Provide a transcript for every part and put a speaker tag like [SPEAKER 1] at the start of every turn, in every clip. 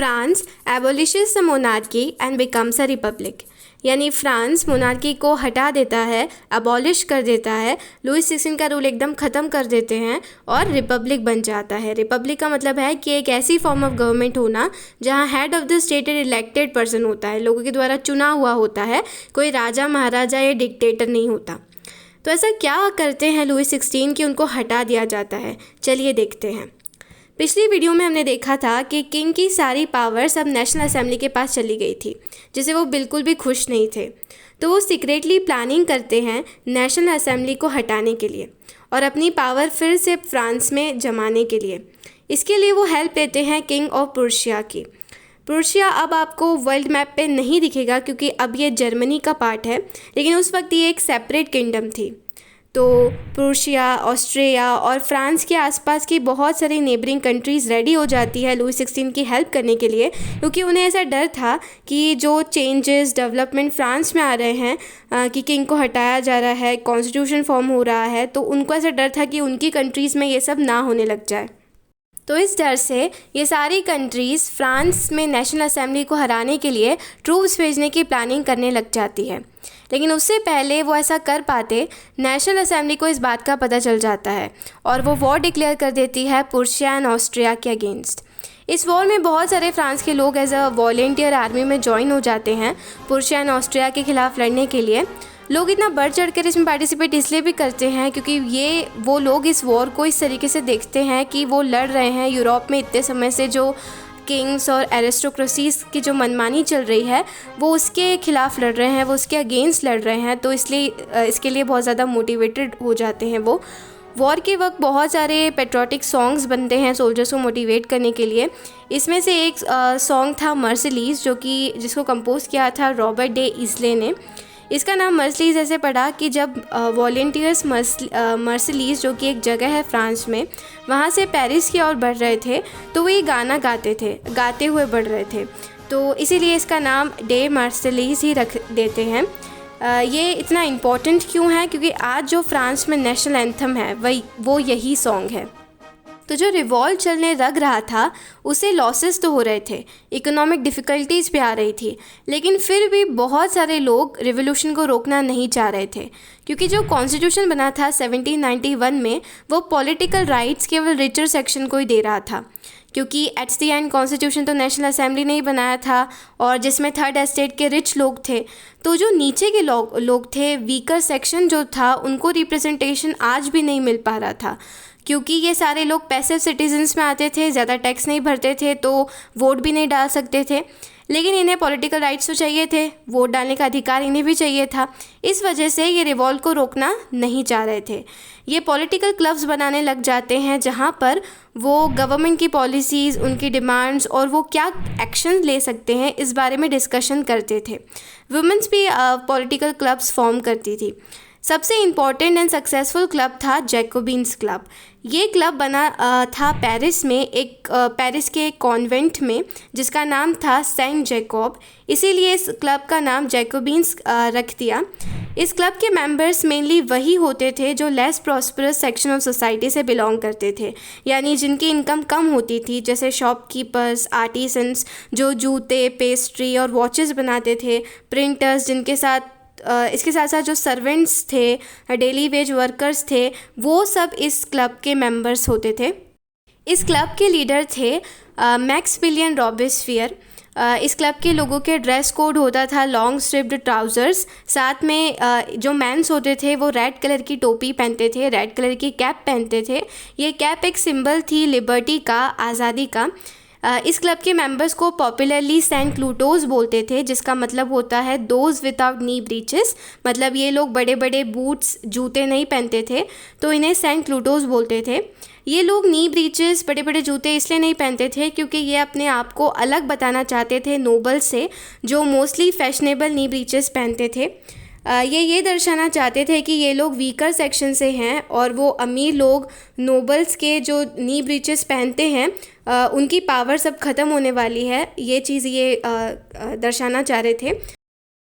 [SPEAKER 1] France abolishes the monarchy and becomes a republic. यानी France monarchy को हटा देता है, अबॉलिश कर देता है, लुई 16 का रूल एकदम ख़त्म कर देते हैं और रिपब्लिक बन जाता है। रिपब्लिक का मतलब है कि एक ऐसी फॉर्म ऑफ गवर्नमेंट होना जहां head of the state elected person होता है, लोगों के द्वारा चुना हुआ होता है, कोई राजा महाराजा या डिक्टेटर नहीं होता। तो ऐसा क्या करते हैं लुई 16 कि उनको हटा दिया जाता है? चलिए देखते हैं। पिछली वीडियो में हमने देखा था कि किंग की सारी पावर्स अब नेशनल असेंबली के पास चली गई थी, जिसे वो बिल्कुल भी खुश नहीं थे। तो वो सीक्रेटली प्लानिंग करते हैं नेशनल असेंबली को हटाने के लिए और अपनी पावर फिर से फ्रांस में जमाने के लिए। इसके लिए वो हेल्प लेते हैं किंग ऑफ प्रुशिया की। प्रुशिया अब आपको वर्ल्ड मैप पे नहीं दिखेगा क्योंकि अब ये जर्मनी का पार्ट है, लेकिन उस वक्त ये एक सेपरेट किंगडम थी। तो प्रुशिया, ऑस्ट्रिया और फ्रांस के आसपास की बहुत सारी नेबरिंग कंट्रीज़ रेडी हो जाती है लुई 16 की हेल्प करने के लिए, क्योंकि उन्हें ऐसा डर था कि जो चेंजेस डेवलपमेंट फ्रांस में आ रहे हैं कि किंग को हटाया जा रहा है, कॉन्स्टिट्यूशन फॉर्म हो रहा है, तो उनको ऐसा डर था कि उनकी कंट्रीज़ में ये सब ना होने लग जाए। तो इस डर से ये सारी कंट्रीज़ फ्रांस में नेशनल असेंबली को हराने के लिए ट्रूप्स भेजने की प्लानिंग करने लग जाती है। लेकिन उससे पहले वो ऐसा कर पाते, नेशनल असेंबली को इस बात का पता चल जाता है और वो वॉर डिक्लेयर कर देती है प्रुशिया एंड ऑस्ट्रिया के अगेंस्ट। इस वॉर में बहुत सारे फ्रांस के लोग एज अ वॉलेंटियर आर्मी में ज्वाइन हो जाते हैं प्रुशिया एंड ऑस्ट्रिया के खिलाफ लड़ने के लिए। लोग इतना बढ़ चढ़ कर इसमें पार्टिसिपेट इसलिए भी करते हैं क्योंकि वो लोग इस वॉर को इस तरीके से देखते हैं कि वो लड़ रहे हैं यूरोप में इतने समय से जो किंग्स और एरिस्टोक्रेसीज की जो मनमानी चल रही है वो उसके खिलाफ लड़ रहे हैं, वो उसके अगेंस्ट लड़ रहे हैं। तो इसलिए इसके लिए बहुत ज़्यादा मोटिवेटेड हो जाते हैं वो। वॉर के वक्त बहुत सारे पेट्रोटिक सॉन्ग्स बनते हैं सोल्जर्स को मोटिवेट करने के लिए। इसमें से एक सॉन्ग था मर्सिलीज, जिसको कंपोज किया था रॉबर्ट डे इज़ले ने। इसका नाम मर्सिलीज ऐसे पड़ा कि जब वॉलेंटियर्स मर्सिलीज, जो कि एक जगह है फ्रांस में, वहाँ से पेरिस की ओर बढ़ रहे थे, तो वो ये गाना गाते हुए बढ़ रहे थे। तो इसीलिए इसका नाम डे मर्सिलीज ही रख देते हैं। ये इतना इम्पोर्टेंट क्यों है? क्योंकि आज जो फ्रांस में नेशनल एंथम है वो यही सॉन्ग है। तो जो रिवॉल्ट चलने लग रहा था उसे लॉसेस तो हो रहे थे, इकोनॉमिक डिफ़िकल्टीज़ भी आ रही थी, लेकिन फिर भी बहुत सारे लोग रिवॉल्यूशन को रोकना नहीं चाह रहे थे, क्योंकि जो कॉन्स्टिट्यूशन बना था 1791 में वो पॉलिटिकल राइट्स केवल रिचर सेक्शन को ही दे रहा था। क्योंकि एट्स द एंड कॉन्स्टिट्यूशन तो नेशनल असेंबली ने ही बनाया था और जिसमें थर्ड एस्टेट के रिच लोग थे, तो जो नीचे के लोग थे, वीकर सेक्शन जो था, उनको रिप्रेजेंटेशन आज भी नहीं मिल पा रहा था। क्योंकि ये सारे लोग पैसिव सिटीजन्स में आते थे, ज़्यादा टैक्स नहीं भरते थे, तो वोट भी नहीं डाल सकते थे, लेकिन इन्हें पॉलिटिकल राइट्स तो चाहिए थे, वोट डालने का अधिकार इन्हें भी चाहिए था। इस वजह से ये रिवॉल्ट को रोकना नहीं चाह रहे थे। ये पॉलिटिकल क्लब्स बनाने लग जाते हैं जहाँ पर वो गवर्नमेंट की पॉलिसीज़, उनकी डिमांड्स और वो क्या एक्शन ले सकते हैं इस बारे में डिस्कशन करते थे। वुमेंस भी पॉलिटिकल क्लब्स फॉर्म करती थी। सबसे इम्पॉर्टेंट एंड सक्सेसफुल क्लब था जैकोबिन्स क्लब। ये क्लब बना था पेरिस में, पेरिस के एक कॉन्वेंट में जिसका नाम था सेंट जैकोब। इसीलिए इस क्लब का नाम जैकोबिन्स रख दिया। इस क्लब के मेंबर्स मेनली वही होते थे जो less prosperous section of society से बिलोंग करते थे, यानी जिनकी इनकम कम होती थी, जैसे शॉपकीपर्स, आर्टिसंस जो जूते, पेस्ट्री और वॉचेस बनाते थे, प्रिंटर्स, इसके साथ साथ जो सर्वेंट्स थे, डेली वेज वर्कर्स थे, वो सब इस क्लब के मेंबर्स होते थे। इस क्लब के लीडर थे मैक्सिमिलियन रॉबेस्पियर। इस क्लब के लोगों के ड्रेस कोड होता था लॉन्ग स्ट्रिप्ड ट्राउज़र्स, साथ में जो मैंस होते थे वो रेड कलर की टोपी पहनते थे, रेड कलर की कैप पहनते थे। ये कैप एक सिंबल थी लिबर्टी का, आज़ादी का। इस क्लब के मेंबर्स को पॉपुलरली सेंट क्लूटोज बोलते थे, जिसका मतलब होता है दोज विदाउट नी ब्रीचेस। मतलब ये लोग बड़े बड़े बूट्स, जूते नहीं पहनते थे, तो इन्हें सेंट क्लूटोज बोलते थे। ये लोग नी ब्रीचेस, बड़े बड़े जूते इसलिए नहीं पहनते थे क्योंकि ये अपने आप को अलग बताना चाहते थे नोबल से, जो मोस्टली फैशनेबल नी ब्रीचेस पहनते थे। ये दर्शाना चाहते थे कि ये लोग वीकर सेक्शन से हैं और वो अमीर लोग नोबल्स के जो नी ब्रीचेस पहनते हैं उनकी पावर सब ख़त्म होने वाली है, ये चीज़ ये दर्शाना चाह रहे थे।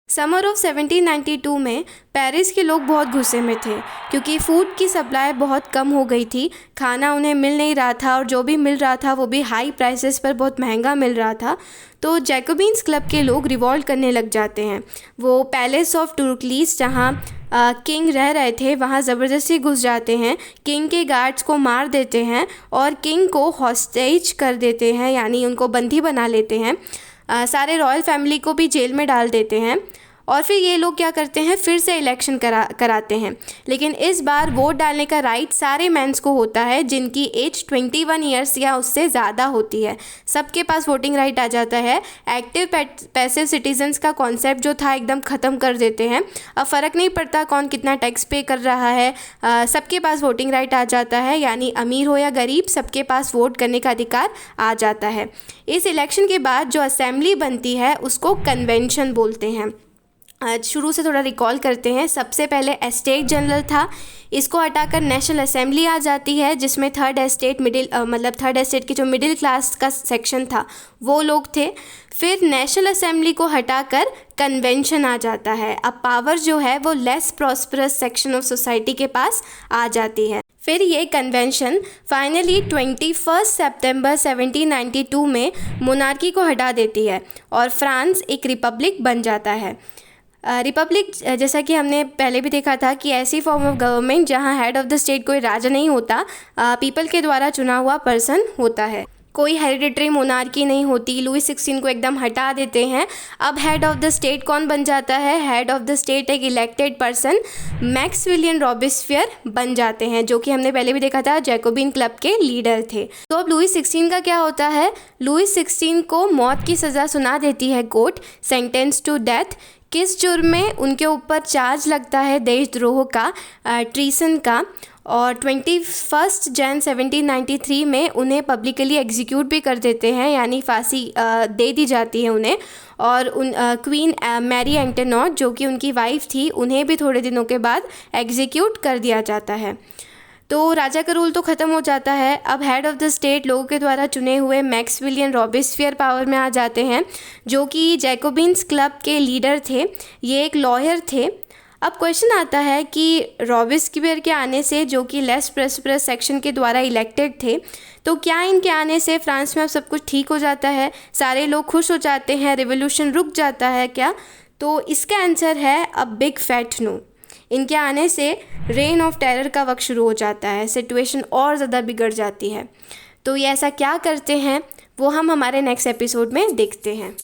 [SPEAKER 1] समर ऑफ 1792 में पेरिस के लोग बहुत गुस्से में थे क्योंकि फूड की सप्लाई बहुत कम हो गई थी। खाना उन्हें मिल नहीं रहा था और जो भी मिल रहा था वो भी हाई प्राइसेस पर बहुत महंगा मिल रहा था। तो जैकोबिन्स क्लब के लोग रिवॉल्ट करने लग जाते हैं। वो पैलेस ऑफ टुर्कलीस जहाँ किंग रह रहे थे वहाँ ज़बरदस्ती घुस जाते हैं, किंग के गार्ड्स को मार देते हैं और किंग को हॉस्टेज कर देते हैं, यानी उनको बंदी बना लेते हैं। सारे रॉयल फैमिली को भी जेल में डाल देते हैं और फिर ये लोग क्या करते हैं, फिर से इलेक्शन कराते हैं। लेकिन इस बार वोट डालने का राइट सारे मेंस को होता है जिनकी एज 21 ईयर्स या उससे ज़्यादा होती है। सबके पास वोटिंग राइट आ जाता है। एक्टिव पैसिव सिटीजन्स का कॉन्सेप्ट जो था एकदम ख़त्म कर देते हैं। अब फ़र्क नहीं पड़ता कौन कितना टैक्स पे कर रहा है, सबके पास वोटिंग राइट आ जाता है, यानी अमीर हो या गरीब सबके पास वोट करने का अधिकार आ जाता है। इस इलेक्शन के बाद जो असेंबली बनती है उसको कन्वेंशन बोलते हैं। शुरू से थोड़ा रिकॉल करते हैं। सबसे पहले एस्टेट जनरल था, इसको हटाकर नेशनल असेंबली आ जाती है जिसमें थर्ड एस्टेट के जो मिडिल क्लास का सेक्शन था वो लोग थे। फिर नेशनल असेंबली को हटाकर कन्वेंशन आ जाता है। अब पावर जो है वो less prosperous section of society के पास आ जाती है। फिर ये कन्वेंशन फाइनली 21 सितंबर 1792 में मोनार्की को हटा देती है और फ्रांस एक रिपब्लिक बन जाता है। रिपब्लिक जैसा कि हमने पहले भी देखा था कि ऐसी फॉर्म ऑफ गवर्नमेंट जहां हेड ऑफ द स्टेट कोई राजा नहीं होता, पीपल के द्वारा चुना हुआ पर्सन होता है। कोई हेरिडिटरी मोनार्की नहीं होती। लुई 16 को एकदम हटा देते हैं। अब हेड ऑफ द स्टेट कौन बन जाता है? हेड ऑफ द स्टेट एक इलेक्टेड पर्सन मैक्सविलियन रॉबेस्पियर बन जाते हैं, जो कि हमने पहले भी देखा था जैकोबिन क्लब के लीडर थे। तो अब लुई 16 का क्या होता है? लुई 16 को मौत की सज़ा सुना देती है कोर्ट, सेंटेंस टू डेथ। किस जुर्म में? उनके ऊपर चार्ज लगता है देशद्रोह का, ट्रीसन का, और 21 जन 1793 में उन्हें पब्लिकली एग्जीक्यूट भी कर देते हैं, यानी फांसी दे दी जाती है उन्हें। और क्वीन मैरी एंटोनट जो कि उनकी वाइफ थी, उन्हें भी थोड़े दिनों के बाद एग्जीक्यूट कर दिया जाता है। तो राजा का रूल तो ख़त्म हो जाता है। अब हेड ऑफ़ द स्टेट लोगों के द्वारा चुने हुए मैक्सविलियन रॉबेस्पियर पावर में आ जाते हैं, जो कि जैकोबिन्स क्लब के लीडर थे। ये एक लॉयर थे। अब क्वेश्चन आता है कि रॉबेस्पियर के आने से, जो कि लेस प्रॉस्परस सेक्शन के द्वारा इलेक्टेड थे, तो क्या इनके आने से फ्रांस में अब सब कुछ ठीक हो जाता है? सारे लोग खुश हो जाते हैं? रिवोल्यूशन रुक जाता है क्या? तो इसका आंसर है अ बिग फैट नो। इनके आने से रेन ऑफ टेरर का वक्त शुरू हो जाता है, सिचुएशन और ज़्यादा बिगड़ जाती है। तो ये ऐसा क्या करते हैं वो हम हमारे नेक्स्ट एपिसोड में देखते हैं।